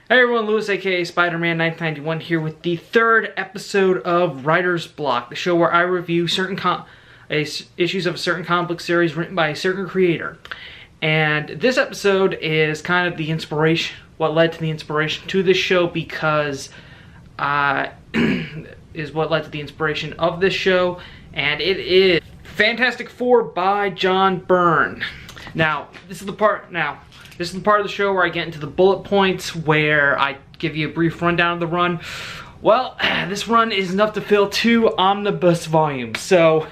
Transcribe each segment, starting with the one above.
Hey everyone, Lewis aka Spider-Man 991 here with the third episode of Writer's Block, the show where I review certain issues of a certain comic book series written by a certain creator. And this episode is kind of the inspiration, what led to the inspiration to this show, because is what led to the inspiration of this show, and it is Fantastic Four by John Byrne. Now, this is the part of the show where I get into the bullet points, where I give you a brief rundown of the run. Well, this run is enough to fill 2 omnibus volumes, so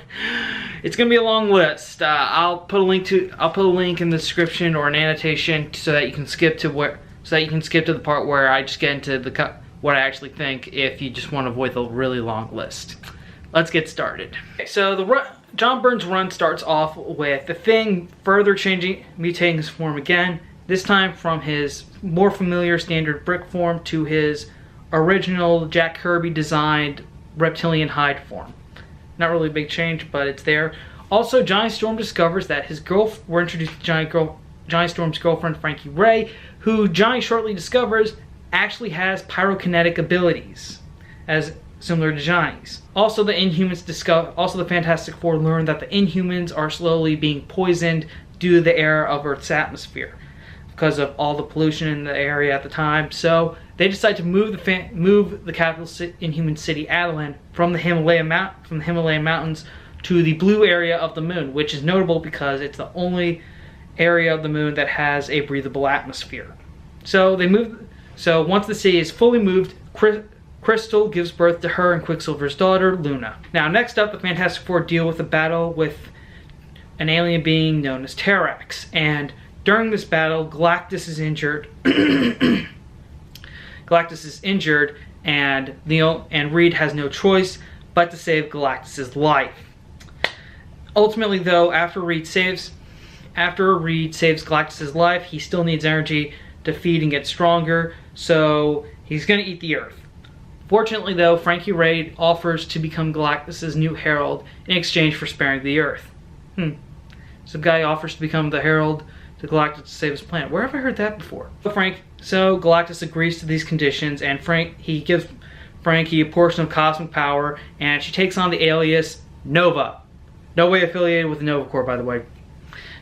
it's gonna be a long list. I'll put a link in the description or an annotation so that you can skip to the part where I just get into what I actually think, if you just want to avoid the really long list. Let's get started. Okay, so John Byrne's run starts off with the Thing further mutating his form again. This time from his more familiar standard brick form to his original Jack Kirby designed reptilian hide form. Not really a big change, but it's there. Also, Johnny Storm discovers that we're introduced to Johnny Storm's girlfriend, Frankie Ray, who Johnny shortly discovers actually has pyrokinetic abilities, as similar to Johnny's. Also, the Fantastic Four learn that the Inhumans are slowly being poisoned due to the air of Earth's atmosphere, because of all the pollution in the area at the time. So they decide to move the capital Inhuman city, Attilan, from the Himalayan mountains to the blue area of the moon, which is notable because it's the only area of the moon that has a breathable atmosphere. So once the city is fully moved, Crystal gives birth to her and Quicksilver's daughter, Luna. Now, next up, the Fantastic Four deal with a battle with an alien being known as Terrax, and during this battle, Galactus is injured. and Reed has no choice but to save Galactus's life. Ultimately, though, after Reed saves Galactus's life, he still needs energy to feed and get stronger, so he's gonna eat the Earth. Fortunately, though, Frankie Ray offers to become Galactus's new herald in exchange for sparing the Earth. So the guy offers to become the herald to Galactus to save his planet. Where have I heard that before? So Galactus agrees to these conditions, and he gives Frankie a portion of cosmic power, and she takes on the alias Nova. No way affiliated with the Nova Corps, by the way.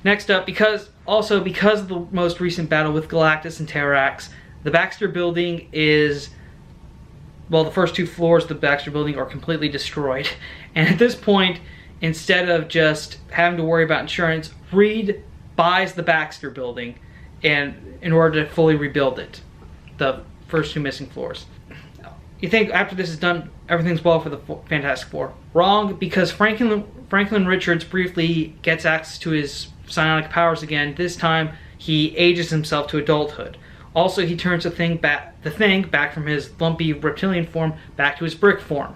Next up, because of the most recent battle with Galactus and Terrax, the Baxter building is, well, the first 2 floors of the Baxter building are completely destroyed. And at this point, instead of just having to worry about insurance, Reed buys the Baxter building in order to fully rebuild it, the first 2 missing floors. You think after this is done, everything's well for the Fantastic Four. Wrong, because Franklin Richards briefly gets access to his psionic powers again. This time, he ages himself to adulthood. Also, he turns the Thing back from his lumpy reptilian form back to his brick form.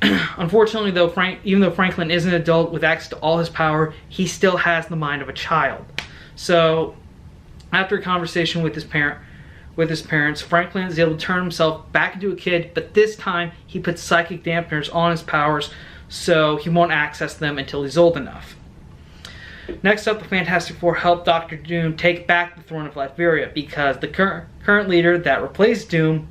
Unfortunately, though, even though Franklin is an adult with access to all his power, he still has the mind of a child. So, after a conversation with his parents, Franklin is able to turn himself back into a kid, but this time he puts psychic dampeners on his powers so he won't access them until he's old enough. Next up, the Fantastic Four help Dr. Doom take back the throne of Latveria, because the current leader that replaced Doom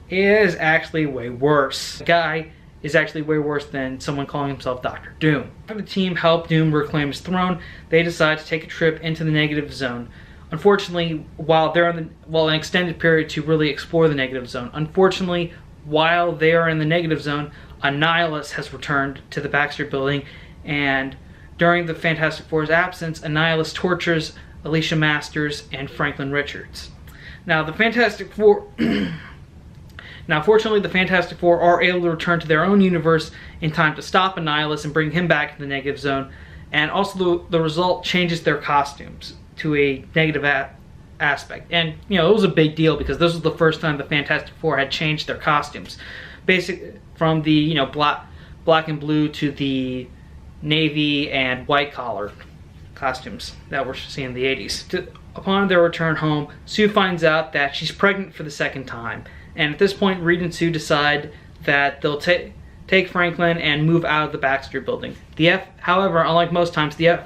is actually way worse. The guy is actually way worse than someone calling himself Dr. Doom. After the team help Doom reclaim his throne, they decide to take a trip into the negative zone. Unfortunately, while an extended period to really explore the negative zone. Unfortunately, while they are in the negative zone, a nihilist has returned to the Baxter building, and during the Fantastic Four's absence, a nihilist tortures Alicia Masters and Franklin Richards. Now, fortunately, the Fantastic Four are able to return to their own universe in time to stop a nihilist and bring him back to the negative zone, and also the result changes their costumes to a negative aspect. And, it was a big deal, because this was the first time the Fantastic Four had changed their costumes. From the, black and blue to the navy and white collar costumes that we're seeing in the 80s. Upon their return home, Sue finds out that she's pregnant for the 2nd time. And at this point, Reed and Sue decide that they'll take Franklin and move out of the Baxter building. However, unlike most times, the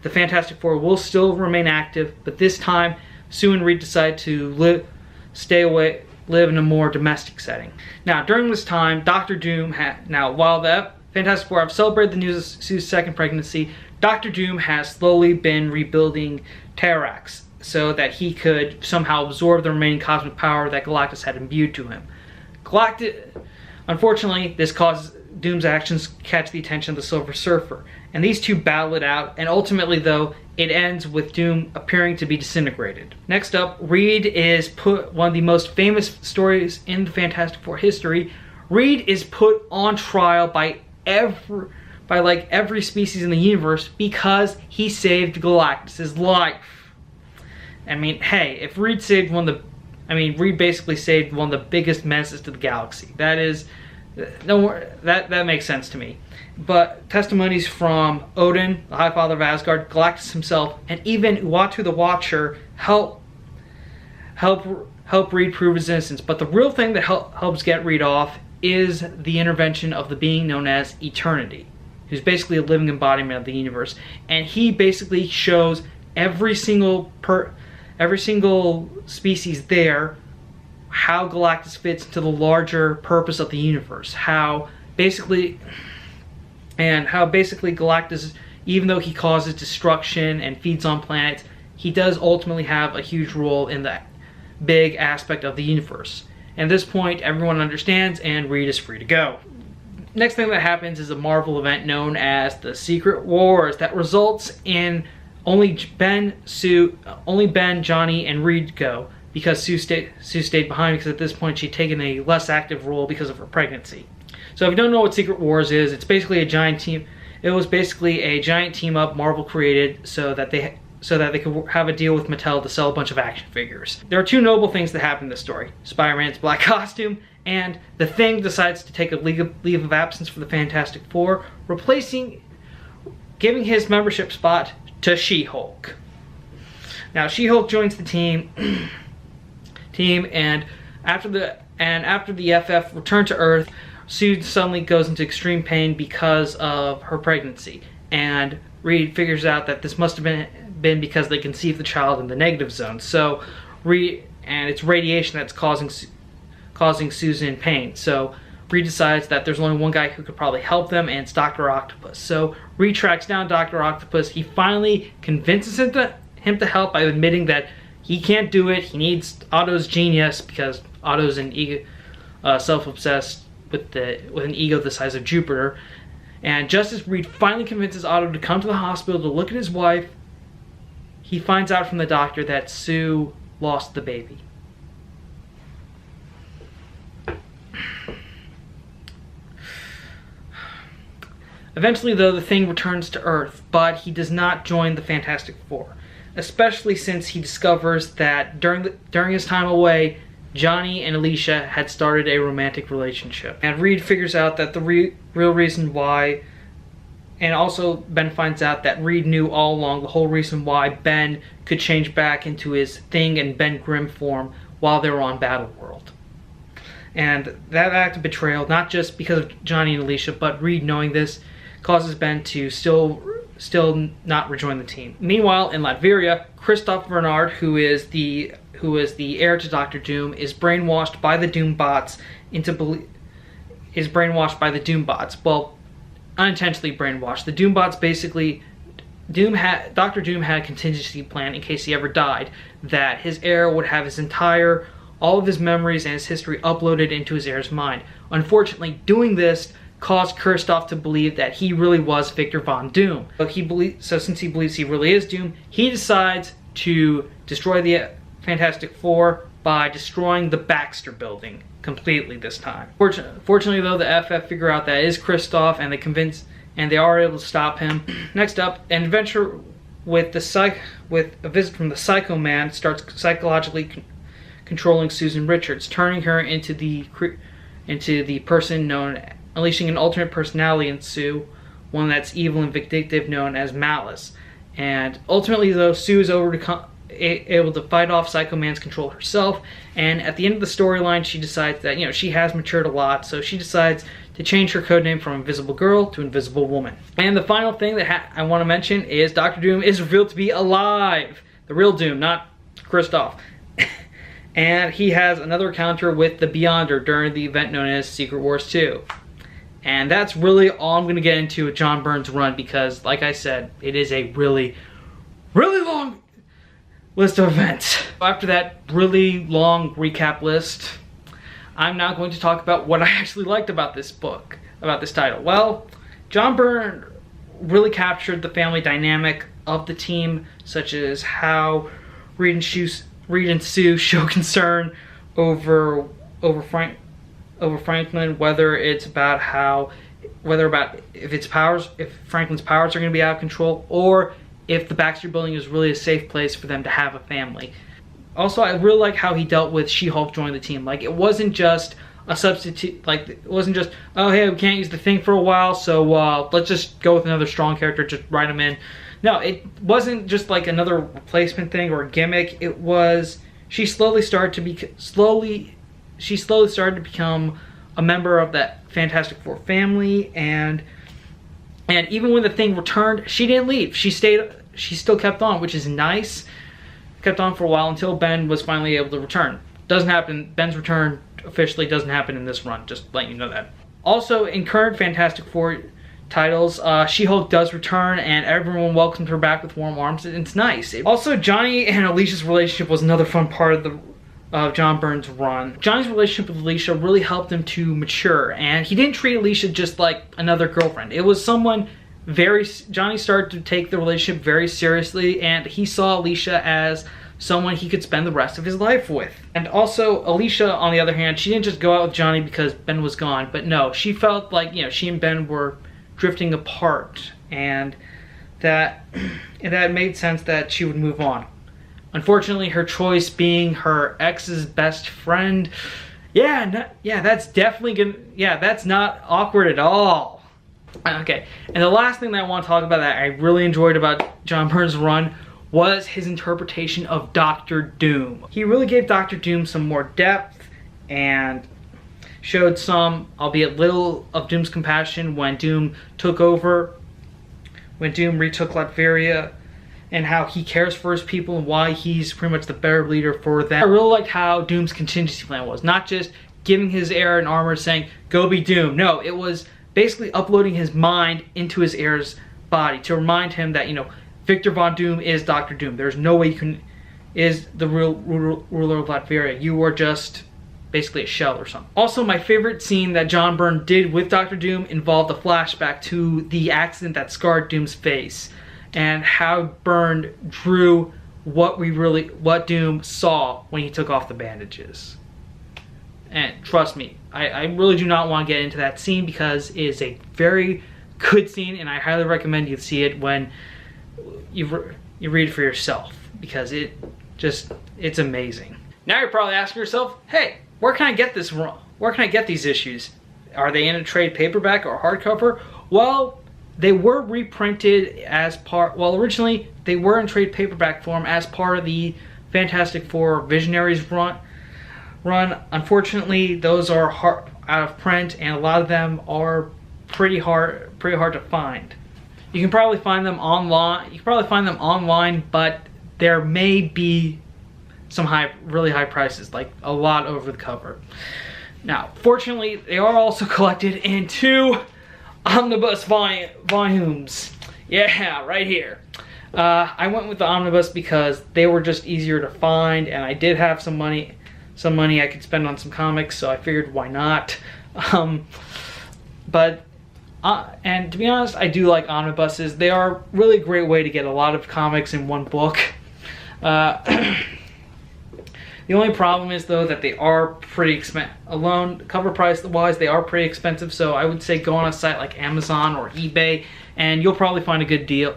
Fantastic Four will still remain active, but this time, Sue and Reed decide to stay away, live in a more domestic setting. Now, during this time, Doctor Doom while the Fantastic Four have celebrated the news of Sue's second pregnancy, Doctor Doom has slowly been rebuilding Terrax so that he could somehow absorb the remaining cosmic power that Galactus had imbued to him. Unfortunately, this causes Doom's actions catch the attention of the Silver Surfer, and these two battle it out, and ultimately, though, it ends with Doom appearing to be disintegrated. Next up, Reed is put, one of the most famous stories in the Fantastic Four history, Reed is put on trial by every species in the universe because he saved Galactus' life. I mean, hey, if Reed saved Reed basically saved one of the biggest menaces to the galaxy. That makes sense to me. But testimonies from Odin, the High Father of Asgard, Galactus himself, and even Uatu the Watcher help Reed prove his innocence. But the real thing that helps get Reed off is the intervention of the being known as Eternity, who's basically a living embodiment of the universe, and he basically shows every single species there how Galactus fits into the larger purpose of the universe. How basically Galactus, even though he causes destruction and feeds on planets, he does ultimately have a huge role in that big aspect of the universe. And at this point, everyone understands, and Reed is free to go. Next thing that happens is a Marvel event known as the Secret Wars that results in only Ben, Johnny, and Reed go, because Sue stayed behind, because at this point she'd taken a less active role because of her pregnancy. So if you don't know what Secret Wars is, it's basically a giant team. It was basically a giant team up Marvel created so that they could have a deal with Mattel to sell a bunch of action figures. There are two noble things that happen in this story: Spider-Man's black costume, and the Thing decides to take a leave of absence for the Fantastic Four, giving his membership spot to She-Hulk. Now She-Hulk joins the team, and after the FF return to Earth, Sue suddenly goes into extreme pain because of her pregnancy, and Reed figures out that this must have been because they conceived the child in the negative zone. So it's radiation that's causing Susan pain. So Reed decides that there's only one guy who could probably help them, and it's Dr. Octopus. So Reed tracks down Dr. Octopus. He finally convinces him to help by admitting that he can't do it. He needs Otto's genius, because Otto's an ego, self-obsessed with an ego the size of Jupiter. And just as Reed finally convinces Otto to come to the hospital to look at his wife, he finds out from the doctor that Sue lost the baby. Eventually, though, the Thing returns to Earth, but he does not join the Fantastic Four, especially since he discovers that during his time away, Johnny and Alicia had started a romantic relationship. And Reed figures out that the real reason why, and also Ben finds out that Reed knew all along the whole reason why Ben could change back into his Thing and Ben Grimm form while they were on Battleworld. And that act of betrayal, not just because of Johnny and Alicia, but Reed knowing this, causes Ben to still not rejoin the team. Meanwhile, in Latveria, Christoph Bernard, who is the heir to Doctor Doom, is brainwashed by the Doombots Well, unintentionally brainwashed. The Doombots basically, Doctor Doom had a contingency plan in case he ever died, that his heir would have all of his memories and his history uploaded into his heir's mind. Unfortunately, doing this caused Christoph to believe that he really was Victor Von Doom. So since he believes he really is Doom, he decides to destroy the Fantastic Four by destroying the Baxter building completely this time. Fortunately, though, the FF figure out that it is Christoph, and they are able to stop him. Next up, an adventure with a visit from the Psycho Man starts psychologically controlling Susan Richards, turning her into the person known, unleashing an alternate personality in Sue, one that's evil and vindictive, known as Malice. And ultimately, though, Sue is able to fight off Psycho Man's control herself, and at the end of the storyline, she decides that, she has matured a lot, so she decides to change her codename from Invisible Girl to Invisible Woman. And the final thing that I want to mention is Doctor Doom is revealed to be alive. The real Doom, not Christoph. And he has another encounter with the Beyonder during the event known as Secret Wars 2. And that's really all I'm going to get into with John Byrne's run because, like I said, it is a really, really long list of events. After that really long recap list, I'm now going to talk about what I actually liked about this book, about this title. Well, John Byrne really captured the family dynamic of the team, such as how Reed and Sue show concern over Franklin, whether it's about if Franklin's powers are going to be out of control, or if the Baxter building is really a safe place for them to have a family. Also, I really like how he dealt with She-Hulk joining the team. Like, it wasn't just a substitute, like, it wasn't just, oh, hey, we can't use the Thing for a while, so let's just go with another strong character, just write him in. No, it wasn't just like another replacement thing or a gimmick. It was, she slowly started to become a member of that Fantastic Four family, and even when the Thing returned, she didn't leave. She still kept on, which is nice. Kept on for a while until Ben was finally able to return. Doesn't happen. Ben's return officially doesn't happen in this run. Just letting you know that. Also, in current Fantastic Four titles, She-Hulk does return, and everyone welcomes her back with warm arms. It's nice. Also, Johnny and Alicia's relationship was another fun part of John Byrne's run. Johnny's relationship with Alicia really helped him to mature, and he didn't treat Alicia just like another girlfriend. It was someone Johnny started to take the relationship very seriously, and he saw Alicia as someone he could spend the rest of his life with. And also, Alicia, on the other hand, she didn't just go out with Johnny because Ben was gone, but no, she felt like, she and Ben were drifting apart, and that made sense that she would move on. Unfortunately, her choice being her ex's best friend, that's not awkward at all. Okay, and the last thing that I want to talk about that I really enjoyed about John Byrne's run was his interpretation of Doctor Doom. He really gave Doctor Doom some more depth and showed some, albeit little, of Doom's compassion when Doom took over, when Doom retook Latveria, and how he cares for his people and why he's pretty much the better leader for them. I really liked how Doom's contingency plan was. Not just giving his heir an armor saying, go be Doom. No, it was basically uploading his mind into his heir's body to remind him that, Victor Von Doom is Dr. Doom. There's no way is the real ruler of Latveria. You are just basically a shell or something. Also, my favorite scene that John Byrne did with Dr. Doom involved a flashback to the accident that scarred Doom's face, and how Byrne drew what Doom saw when he took off the bandages. And trust me, I really do not want to get into that scene because it is a very good scene, and I highly recommend you see it when you read it for yourself, because it's amazing. Now you're probably asking yourself, hey, where can I get this wrong? Where can I get these issues? Are they in a trade paperback or hardcover? Well, they were reprinted as originally they were in trade paperback form as part of the Fantastic Four Visionaries run. Unfortunately, those are out of print, and a lot of them are pretty hard to find. You can probably find them online. But there may be some really high prices, like a lot over the cover. Now, fortunately, they are also collected in 2 Omnibus volumes. Yeah, right here. I went with the Omnibus because they were just easier to find, and I did have some money I could spend on some comics, so I figured why not. And to be honest, I do like omnibuses. They are really a great way to get a lot of comics in one book. The only problem is, though, that they are pretty expensive. Alone, cover price wise, they are pretty expensive, so I would say go on a site like Amazon or eBay, and you'll probably find a good deal.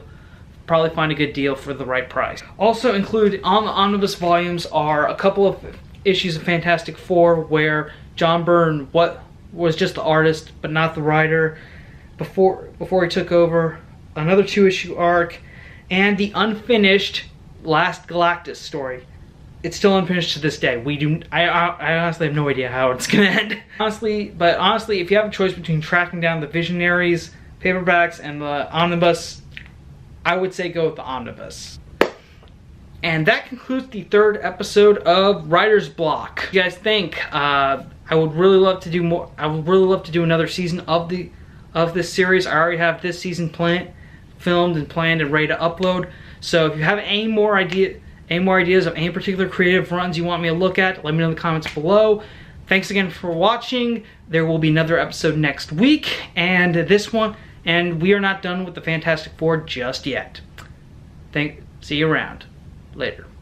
For the right price. Also included on the omnibus volumes are a couple of issues of Fantastic Four where John Byrne was just the artist but not the writer before he took over, another 2-issue arc, and the unfinished Last Galactus story. It's still unfinished to this day. I honestly have no idea how it's gonna end. Honestly, if you have a choice between tracking down the Visionaries paperbacks and the omnibus, I would say go with the omnibus. And that concludes the 3rd episode of Writer's Block. What do you guys think? I would really love to do more. I would really love to do another season of this series. I already have this season filmed and planned and ready to upload. So if you have any more ideas of any particular creative runs you want me to look at, let me know in the comments below. Thanks again for watching. There will be another episode next week, and we are not done with the Fantastic Four just yet. See you around. Later.